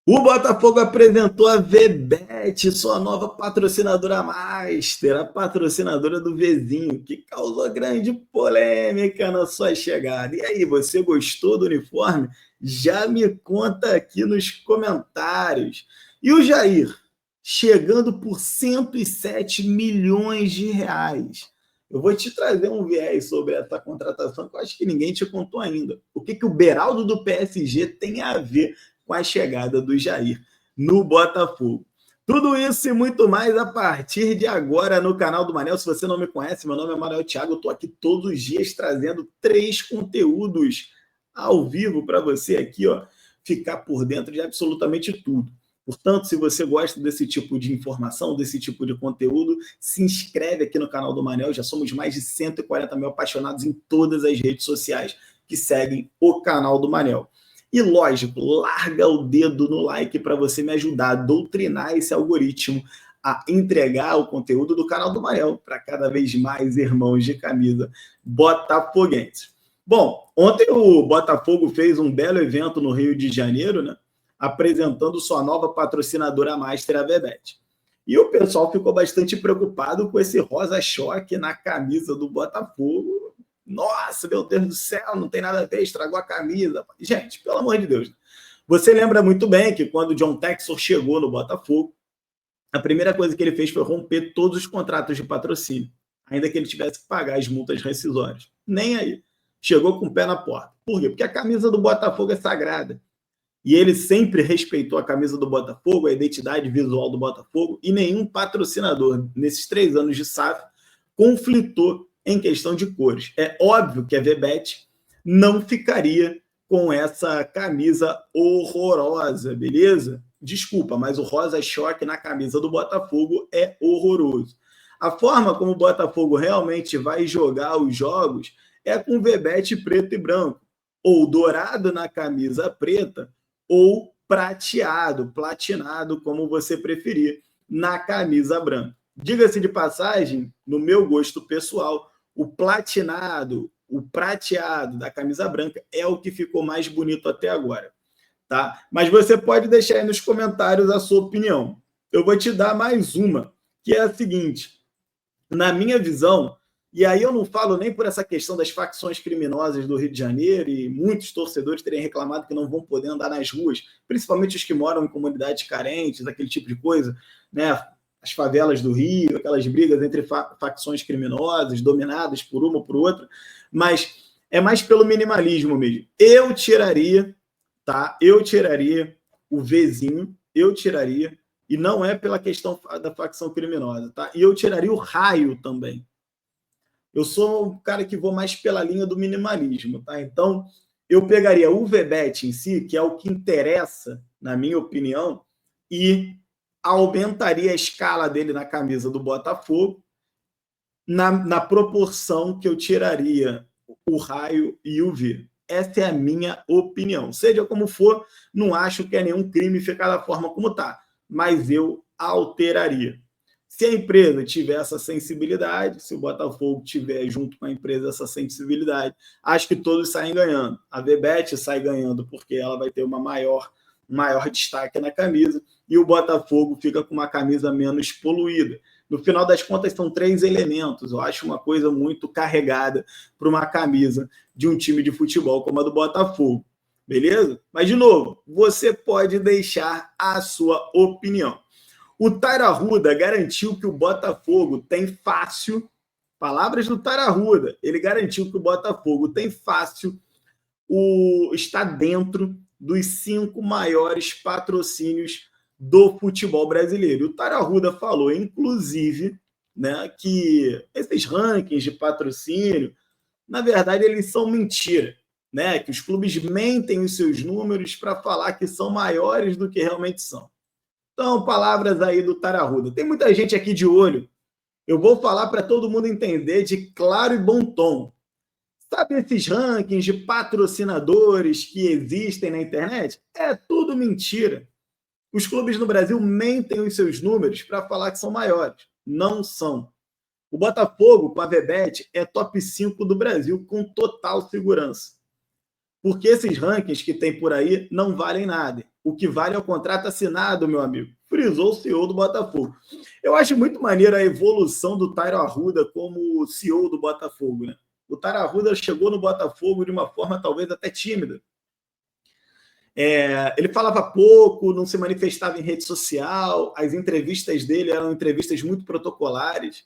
O Botafogo apresentou a VBET, sua nova patrocinadora master, a patrocinadora do Vzinho, que causou grande polêmica na sua chegada. E aí, você gostou do uniforme? Já me conta aqui nos comentários. E o Jair, chegando por 107 milhões de reais. Eu vou te trazer um viés sobre essa contratação que eu acho que ninguém te contou ainda. O que o Beraldo do PSG tem a ver com a chegada do Jair no Botafogo? Tudo isso e muito mais a partir de agora no canal do Manel. Se você não me conhece, meu nome é Manuel Thiago. Eu estou aqui todos os dias trazendo 3 conteúdos ao vivo para você aqui, ó, ficar por dentro de absolutamente tudo. Portanto, se você gosta desse tipo de informação, desse tipo de conteúdo, se inscreve aqui no canal do Manel. Já somos mais de 140 mil apaixonados em todas as redes sociais que seguem o canal do Manel. E lógico, larga o dedo no like para você me ajudar a doutrinar esse algoritmo a entregar o conteúdo do canal do Manel para cada vez mais irmãos de camisa botafoguenses. Bom, ontem o Botafogo fez um belo evento no Rio de Janeiro, né? Apresentando sua nova patrocinadora master, a VBET. E o pessoal ficou bastante preocupado com esse rosa-choque na camisa do Botafogo. Nossa, meu Deus do céu, não tem nada a ver, estragou a camisa. Gente, pelo amor de Deus. Você lembra muito bem que quando o John Textor chegou no Botafogo, a primeira coisa que ele fez foi romper todos os contratos de patrocínio, ainda que ele tivesse que pagar as multas rescisórias. Nem aí. Chegou com o pé na porta. Por quê? Porque a camisa do Botafogo é sagrada. E ele sempre respeitou a camisa do Botafogo, a identidade visual do Botafogo, e nenhum patrocinador, nesses 3 anos de SAF, conflitou em questão de cores. É óbvio que a VBET não ficaria com essa camisa horrorosa, beleza? Desculpa, mas o rosa-choque na camisa do Botafogo é horroroso. A forma como o Botafogo realmente vai jogar os jogos é com VBET preto e branco, ou dourado na camisa preta, ou prateado, platinado, como você preferir, na camisa branca. Diga-se de passagem, no meu gosto pessoal, o platinado, o prateado da camisa branca é o que ficou mais bonito até agora, tá? Mas você pode deixar aí nos comentários a sua opinião. Eu vou te dar mais uma, que é a seguinte: na minha visão, e aí eu não falo nem por essa questão das facções criminosas do Rio de Janeiro, e muitos torcedores terem reclamado que não vão poder andar nas ruas, principalmente os que moram em comunidades carentes, aquele tipo de coisa, né? As favelas do Rio, aquelas brigas entre facções criminosas, dominadas por uma ou por outra, mas é mais pelo minimalismo mesmo. Eu tiraria, tá? Eu tiraria o Vzinho, eu tiraria, e não é pela questão da facção criminosa, tá? E eu tiraria o raio também. Eu sou um cara que vou mais pela linha do minimalismo, tá? Então, eu pegaria o VBET em si, que é o que interessa, na minha opinião, e aumentaria a escala dele na camisa do Botafogo, na proporção que eu tiraria o raio e o V. Essa é a minha opinião. Seja como for, não acho que é nenhum crime ficar da forma como está, mas eu alteraria. Se a empresa tiver essa sensibilidade, se o Botafogo tiver junto com a empresa essa sensibilidade, acho que todos saem ganhando. A VBET sai ganhando porque ela vai ter um maior destaque na camisa, e o Botafogo fica com uma camisa menos poluída. No final das contas, são 3 elementos. Eu acho uma coisa muito carregada para uma camisa de um time de futebol como a do Botafogo. Beleza? Mas, de novo, você pode deixar a sua opinião. O Tairo Arruda garantiu que o Botafogo tem fácil, palavras do Tairo Arruda, ele garantiu que o Botafogo tem fácil, está dentro dos 5 maiores patrocínios do futebol brasileiro. O Tairo Arruda falou, inclusive, né, que esses rankings de patrocínio, na verdade, eles são mentira, né? Que os clubes mentem os seus números para falar que são maiores do que realmente são. Então, palavras aí do Tairo Arruda. Tem muita gente aqui de olho. Eu vou falar para todo mundo entender de claro e bom tom. Sabe esses rankings de patrocinadores que existem na internet? É tudo mentira. Os clubes no Brasil mentem os seus números para falar que são maiores. Não são. O Botafogo, com a VBET, é top 5 do Brasil com total segurança. Porque esses rankings que tem por aí não valem nada. O que vale é o contrato assinado, meu amigo. Frisou o CEO do Botafogo. Eu acho muito maneiro a evolução do Tairo Arruda como CEO do Botafogo, né? O Tairo Arruda chegou no Botafogo de uma forma talvez até tímida. Ele falava pouco, não se manifestava em rede social, as entrevistas dele eram entrevistas muito protocolares.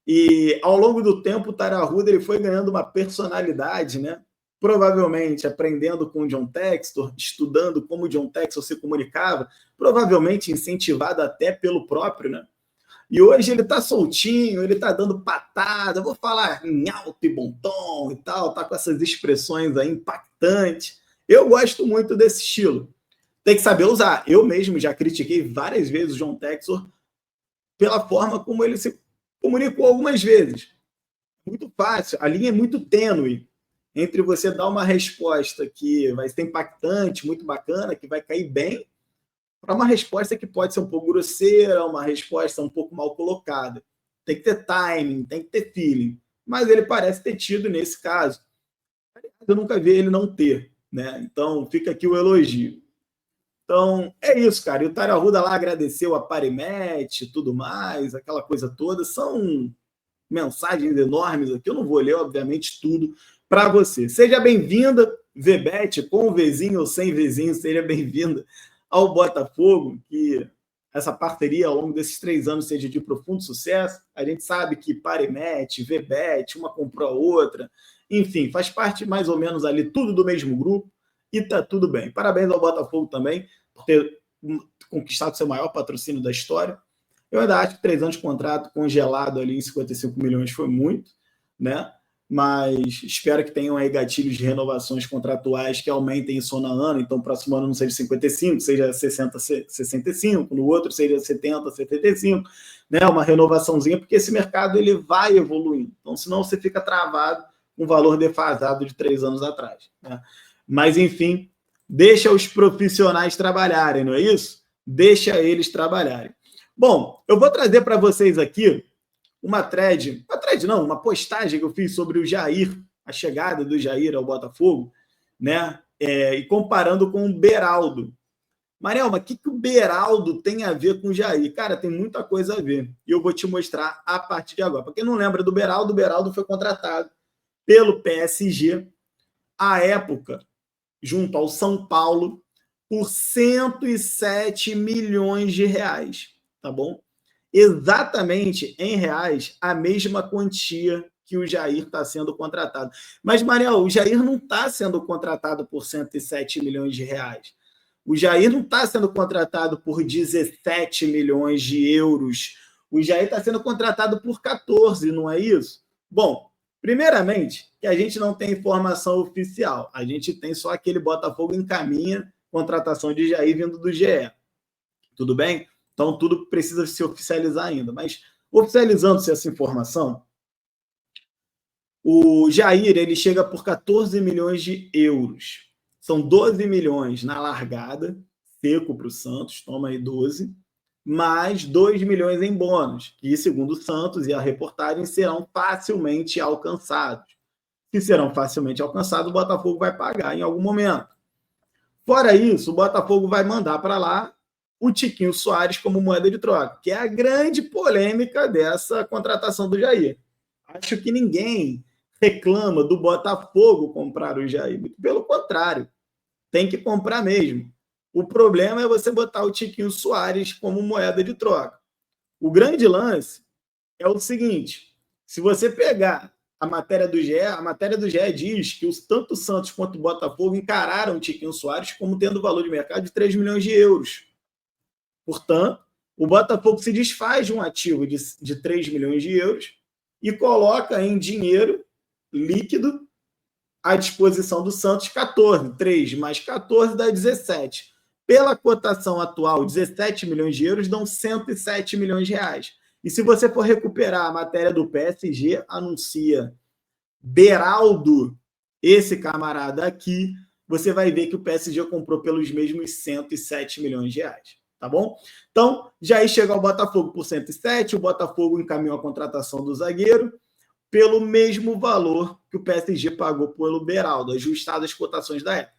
E ao longo do tempo, o Tairo Arruda ele foi ganhando uma personalidade, né? Provavelmente aprendendo com o John Textor, estudando como o John Textor se comunicava, provavelmente incentivado até pelo próprio, né? E hoje ele tá soltinho, ele tá dando patada, vou falar em alto e bom tom e tal, tá com essas expressões aí impactantes. Eu gosto muito desse estilo. Tem que saber usar. Eu mesmo já critiquei várias vezes o John Textor pela forma como ele se comunicou algumas vezes. Muito fácil, a linha é muito tênue entre você dar uma resposta que vai ser impactante, muito bacana, que vai cair bem, para uma resposta que pode ser um pouco grosseira, uma resposta um pouco mal colocada. Tem que ter timing, tem que ter feeling. Mas ele parece ter tido nesse caso. Eu nunca vi ele não ter, né? Então fica aqui o elogio. Então é isso, cara. E o Tairo Arruda lá agradeceu a Parimet e tudo mais, aquela coisa toda. São mensagens enormes aqui. Eu não vou ler, obviamente, tudo para você. Seja bem-vinda, Vebete, com o Vzinho ou sem Vzinho, seja bem-vinda ao Botafogo, que essa parceria ao longo desses 3 anos seja de profundo sucesso. A gente sabe que Parimet, Vebete, uma comprou a outra, enfim, faz parte mais ou menos ali tudo do mesmo grupo e tá tudo bem. Parabéns ao Botafogo também por ter conquistado seu maior patrocínio da história. Eu ainda acho que 3 anos de contrato congelado ali em 55 milhões foi muito, né? Mas espero que tenham aí gatilhos de renovações contratuais que aumentem isso ano a ano. Então, próximo ano não seja 55, seja 60, 65, no outro seja 70, 75, né? Uma renovaçãozinha, porque esse mercado ele vai evoluindo. Então, senão você fica travado com um valor defasado de 3 anos atrás, né? Mas, enfim, deixa os profissionais trabalharem, não é isso? Deixa eles trabalharem. Bom, eu vou trazer para vocês aqui uma postagem que eu fiz sobre o Jair, a chegada do Jair ao Botafogo, né? E comparando com o Beraldo. Marielma, o que o Beraldo tem a ver com o Jair? Cara, tem muita coisa a ver. E eu vou te mostrar a partir de agora. Para quem não lembra do Beraldo, o Beraldo foi contratado pelo PSG, à época, junto ao São Paulo, por 107 milhões de reais, tá bom? Exatamente em reais, a mesma quantia que o Jair está sendo contratado. Mas, Mariel, o Jair não está sendo contratado por 107 milhões de reais. O Jair não está sendo contratado por 17 milhões de euros. O Jair está sendo contratado por 14, não é isso? Bom, primeiramente, que a gente não tem informação oficial. A gente tem só aquele Botafogo encaminha contratação de Jair vindo do GE. Tudo bem? Então, tudo precisa se oficializar ainda. Mas, oficializando-se essa informação, o Jair ele chega por 14 milhões de euros. São 12 milhões na largada, seco para o Santos, toma aí 12, mais 2 milhões em bônus, que, segundo o Santos e a reportagem, serão facilmente alcançados. Se serão facilmente alcançados, o Botafogo vai pagar em algum momento. Fora isso, o Botafogo vai mandar para lá o Tiquinho Soares como moeda de troca, que é a grande polêmica dessa contratação do Jair. Acho que ninguém reclama do Botafogo comprar o Jair. Pelo contrário, tem que comprar mesmo. O problema é você botar o Tiquinho Soares como moeda de troca. O grande lance é o seguinte, se você pegar a matéria do GE diz que tanto o Santos quanto o Botafogo encararam o Tiquinho Soares como tendo valor de mercado de 3 milhões de euros. Portanto, o Botafogo se desfaz de um ativo de 3 milhões de euros e coloca em dinheiro líquido à disposição do Santos 14. 3 mais 14 dá 17. Pela cotação atual, 17 milhões de euros dão 107 milhões de reais. E se você for recuperar a matéria do PSG, anuncia Beraldo, esse camarada aqui, você vai ver que o PSG comprou pelos mesmos 107 milhões de reais. Tá bom? Então, Jair chega ao Botafogo por 107, o Botafogo encaminhou a contratação do zagueiro pelo mesmo valor que o PSG pagou pelo Beraldo, ajustado às cotações da época.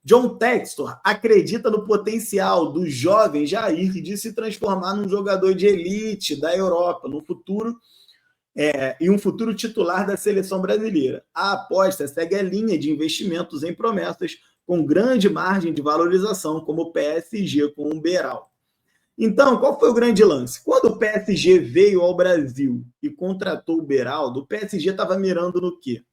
John Textor acredita no potencial do jovem Jair de se transformar num jogador de elite da Europa no futuro e um futuro titular da seleção brasileira. A aposta segue a linha de investimentos em promessas com grande margem de valorização, como o PSG com o Beral. Então, qual foi o grande lance? Quando o PSG veio ao Brasil e contratou o Beraldo, o PSG estava mirando no quê?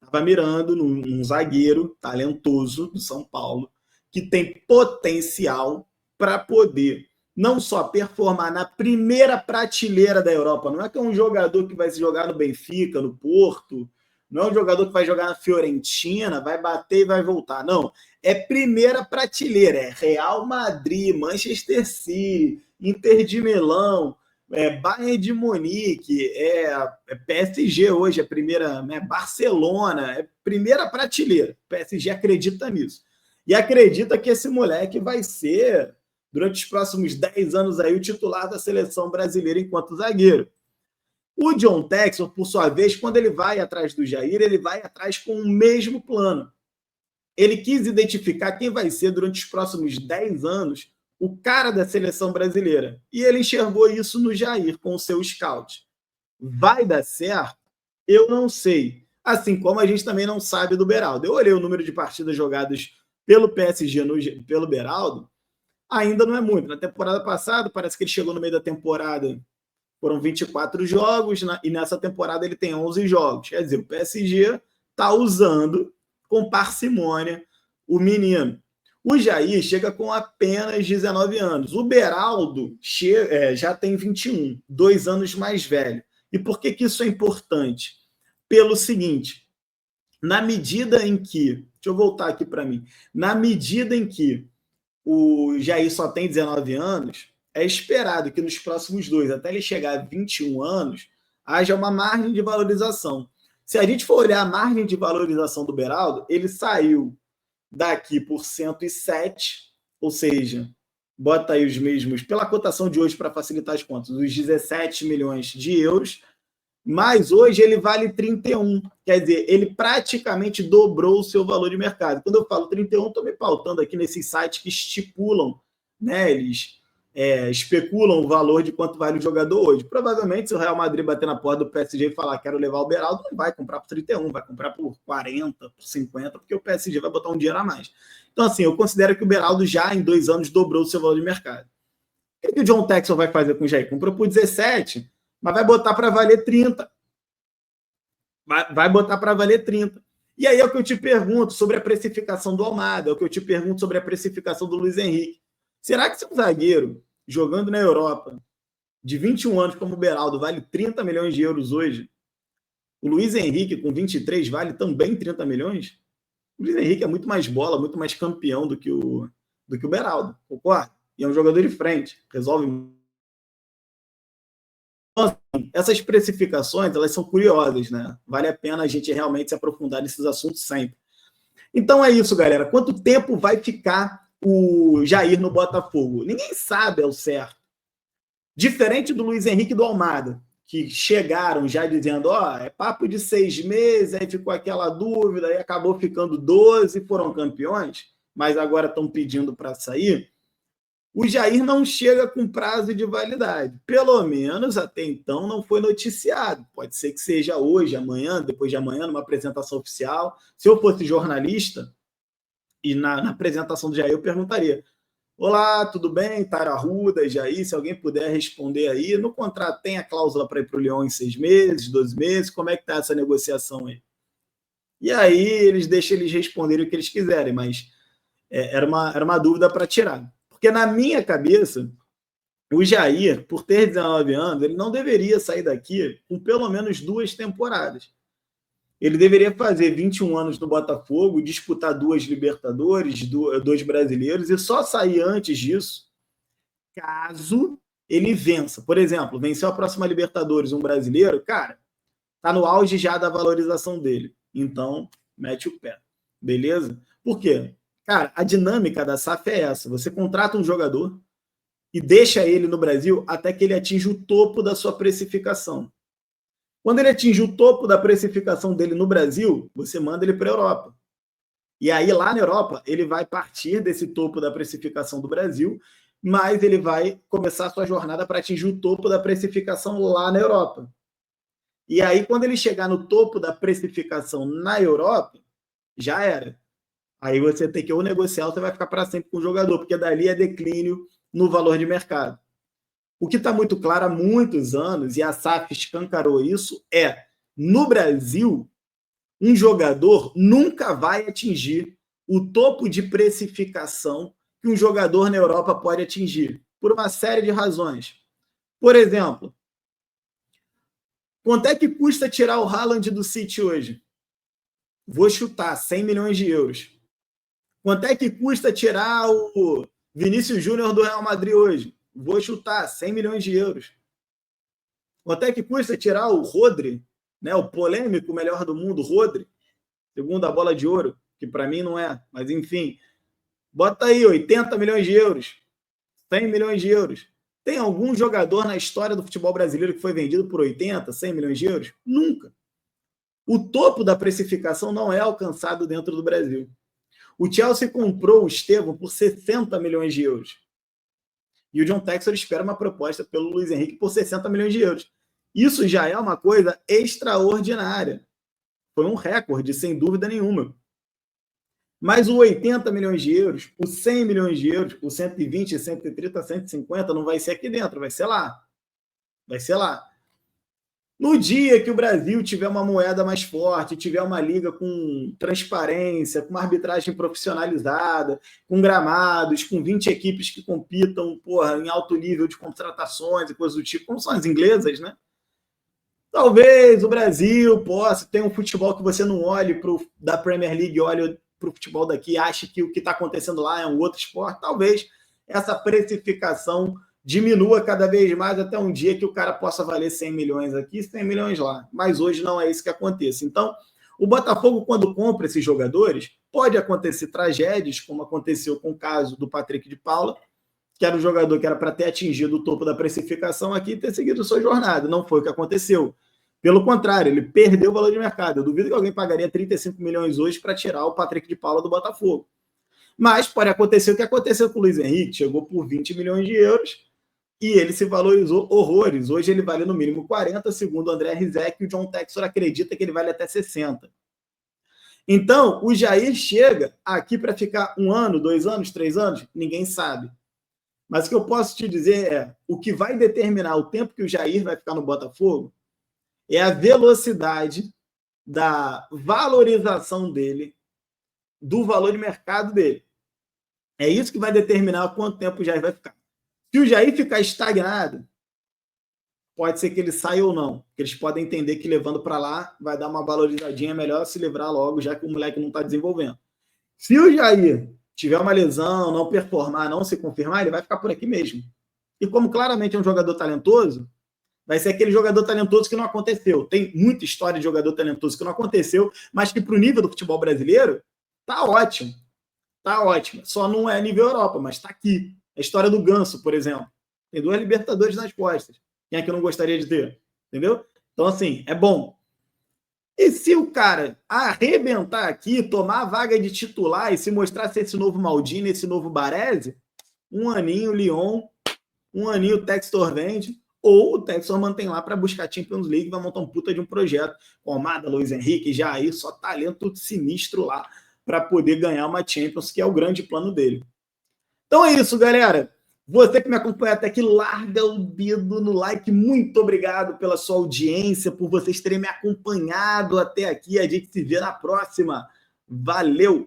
Estava mirando num zagueiro talentoso do São Paulo, que tem potencial para poder não só performar na primeira prateleira da Europa, não é que é um jogador que vai se jogar no Benfica, no Porto, não é um jogador que vai jogar na Fiorentina, vai bater e vai voltar, não. É primeira prateleira, é Real Madrid, Manchester City, Inter de Milão, Bayern de Munique, PSG hoje, é primeira, Barcelona, é primeira prateleira. O PSG acredita nisso. E acredita que esse moleque vai ser, durante os próximos 10 anos, aí, o titular da seleção brasileira enquanto zagueiro. O John Textor, por sua vez, quando ele vai atrás do Jair, ele vai atrás com o mesmo plano. Ele quis identificar quem vai ser, durante os próximos 10 anos, o cara da seleção brasileira. E ele enxergou isso no Jair, com o seu scout. Vai dar certo? Eu não sei. Assim como a gente também não sabe do Beraldo. Eu olhei o número de partidas jogadas pelo PSG, pelo Beraldo, ainda não é muito. Na temporada passada, parece que ele chegou no meio da temporada, foram 24 jogos, e nessa temporada ele tem 11 jogos. Quer dizer, o PSG está usando com parcimônia o menino. O Jair chega com apenas 19 anos. O Beraldo já tem 21, 2 anos mais velho. E por que isso é importante? Pelo seguinte, na medida em que... Deixa eu voltar aqui para mim. Na medida em que o Jair só tem 19 anos, é esperado que nos próximos 2, até ele chegar a 21 anos, haja uma margem de valorização. Se a gente for olhar a margem de valorização do Beraldo, ele saiu daqui por 107, ou seja, bota aí os mesmos, pela cotação de hoje para facilitar as contas, os 17 milhões de euros, mas hoje ele vale 31, quer dizer, ele praticamente dobrou o seu valor de mercado. Quando eu falo 31, estou me pautando aqui nesses sites que estipulam, né, eles especulam o valor de quanto vale o jogador hoje. Provavelmente, se o Real Madrid bater na porta do PSG e falar quero levar o Beraldo, não vai comprar por 31, vai comprar por 40, por 50, porque o PSG vai botar um dinheiro a mais. Então, assim, eu considero que o Beraldo já em 2 anos dobrou o seu valor de mercado. O que o John Textor vai fazer com o Jair? Comprou por 17, mas vai botar para valer 30. Vai botar para valer 30. E aí é o que eu te pergunto sobre a precificação do Almada, é o que eu te pergunto sobre a precificação do Luiz Henrique. Será que se um zagueiro jogando na Europa de 21 anos como o Beraldo vale 30 milhões de euros hoje, o Luiz Henrique com 23 vale também 30 milhões? O Luiz Henrique é muito mais bola, muito mais campeão do que o Beraldo, concorda? E é um jogador de frente, resolve. Então, assim, essas precificações, elas são curiosas, né? Vale a pena a gente realmente se aprofundar nesses assuntos sempre. Então é isso, galera. Quanto tempo vai ficar o Jair no Botafogo? Ninguém sabe ao certo. Diferente do Luiz Henrique e do Almada, que chegaram já dizendo, é papo de 6 meses, aí ficou aquela dúvida, aí acabou ficando 12, foram campeões, mas agora estão pedindo para sair. O Jair não chega com prazo de validade. Pelo menos até então não foi noticiado. Pode ser que seja hoje, amanhã, depois de amanhã, numa apresentação oficial. Se eu fosse jornalista, e na apresentação do Jair eu perguntaria: olá, tudo bem? Tara Arruda, Jair, se alguém puder responder aí. No contrato tem a cláusula para ir para o Lyon em 6 meses, 12 meses? Como é que está essa negociação aí? E aí eles deixam eles responderem o que eles quiserem, mas era uma dúvida para tirar. Porque na minha cabeça, o Jair, por ter 19 anos, ele não deveria sair daqui com pelo menos 2 temporadas. Ele deveria fazer 21 anos no Botafogo, disputar 2 Libertadores, 2 brasileiros, e só sair antes disso, caso ele vença. Por exemplo, venceu a próxima Libertadores um brasileiro, cara, tá no auge já da valorização dele. Então, mete o pé. Beleza? Por quê? Cara, a dinâmica da SAF é essa. Você contrata um jogador e deixa ele no Brasil até que ele atinja o topo da sua precificação. Quando ele atinge o topo da precificação dele no Brasil, você manda ele para a Europa. E aí, lá na Europa, ele vai partir desse topo da precificação do Brasil, mas ele vai começar a sua jornada para atingir o topo da precificação lá na Europa. E aí, quando ele chegar no topo da precificação na Europa, já era. Aí você tem que ou negociar ou você vai ficar para sempre com o jogador, porque dali é declínio no valor de mercado. O que está muito claro há muitos anos, e a SAF escancarou isso, é no Brasil, um jogador nunca vai atingir o topo de precificação que um jogador na Europa pode atingir, por uma série de razões. Por exemplo, quanto é que custa tirar o Haaland do City hoje? Vou chutar, 100 milhões de euros. Quanto é que custa tirar o Vinícius Júnior do Real Madrid hoje? Vou chutar, 100 milhões de euros. Quanto é que custa tirar o Rodri, né, o polêmico melhor do mundo, Rodri, segundo a bola de ouro, que para mim não é, mas enfim. Bota aí 80 milhões de euros, 100 milhões de euros. Tem algum jogador na história do futebol brasileiro que foi vendido por 80, 100 milhões de euros? Nunca. O topo da precificação não é alcançado dentro do Brasil. O Chelsea comprou o Estevão por 60 milhões de euros. E o John Textor espera uma proposta pelo Luiz Henrique por 60 milhões de euros. Isso já é uma coisa extraordinária. Foi um recorde, sem dúvida nenhuma. Mas o 80 milhões de euros, o 100 milhões de euros, o 120, 130, 150 não vai ser aqui dentro, vai ser lá. Vai ser lá. No dia que o Brasil tiver uma moeda mais forte, tiver uma liga com transparência, com uma arbitragem profissionalizada, com gramados, com 20 equipes que compitam em alto nível de contratações e coisas do tipo, como são as inglesas, né? Talvez o Brasil possa ter um futebol que você não olhe da Premier League, olhe para o futebol daqui, ache que o que está acontecendo lá é um outro esporte. Talvez essa precificação diminua cada vez mais até um dia que o cara possa valer 100 milhões aqui, 100 milhões lá. Mas hoje não é isso que acontece. Então, o Botafogo, quando compra esses jogadores, pode acontecer tragédias, como aconteceu com o caso do Patrick de Paula, que era um jogador que era para ter atingido o topo da precificação aqui e ter seguido sua jornada. Não foi o que aconteceu. Pelo contrário, ele perdeu o valor de mercado. Eu duvido que alguém pagaria 35 milhões hoje para tirar o Patrick de Paula do Botafogo. Mas pode acontecer o que aconteceu com o Luiz Henrique, chegou por 20 milhões de euros e ele se valorizou horrores. Hoje ele vale no mínimo 40, segundo o André Rizek, e o John Textor acredita que ele vale até 60. Então, o Jair chega aqui para ficar 1 ano, 2 anos, 3 anos? Ninguém sabe. Mas o que eu posso te dizer é, o que vai determinar o tempo que o Jair vai ficar no Botafogo é a velocidade da valorização dele, do valor de mercado dele. É isso que vai determinar quanto tempo o Jair vai ficar. Se o Jair ficar estagnado, pode ser que ele saia ou não. Porque eles podem entender que levando para lá vai dar uma valorizadinha, melhor se livrar logo, já que o moleque não está desenvolvendo. Se o Jair tiver uma lesão, não performar, não se confirmar, ele vai ficar por aqui mesmo. E como claramente é um jogador talentoso, vai ser aquele jogador talentoso que não aconteceu. Tem muita história de jogador talentoso que não aconteceu, mas que para o nível do futebol brasileiro, tá ótimo. Tá ótimo. Só não é nível Europa, mas tá aqui. A história do Ganso, por exemplo. Tem 2 Libertadores nas costas. Quem é que eu não gostaria de ter? Entendeu? Então, assim, é bom. E se o cara arrebentar aqui, tomar a vaga de titular e se mostrar ser esse novo Maldini, esse novo Baresi, 1 aninho Lyon, 1 aninho o Textor vende, ou o Textor mantém lá para buscar Champions League, vai montar um puta de um projeto com Almada, Luiz Henrique, Jair, só talento sinistro lá para poder ganhar uma Champions, que é o grande plano dele. Então é isso, galera. Você que me acompanha até aqui, larga o dedo no like. Muito obrigado pela sua audiência, por vocês terem me acompanhado até aqui. A gente se vê na próxima. Valeu!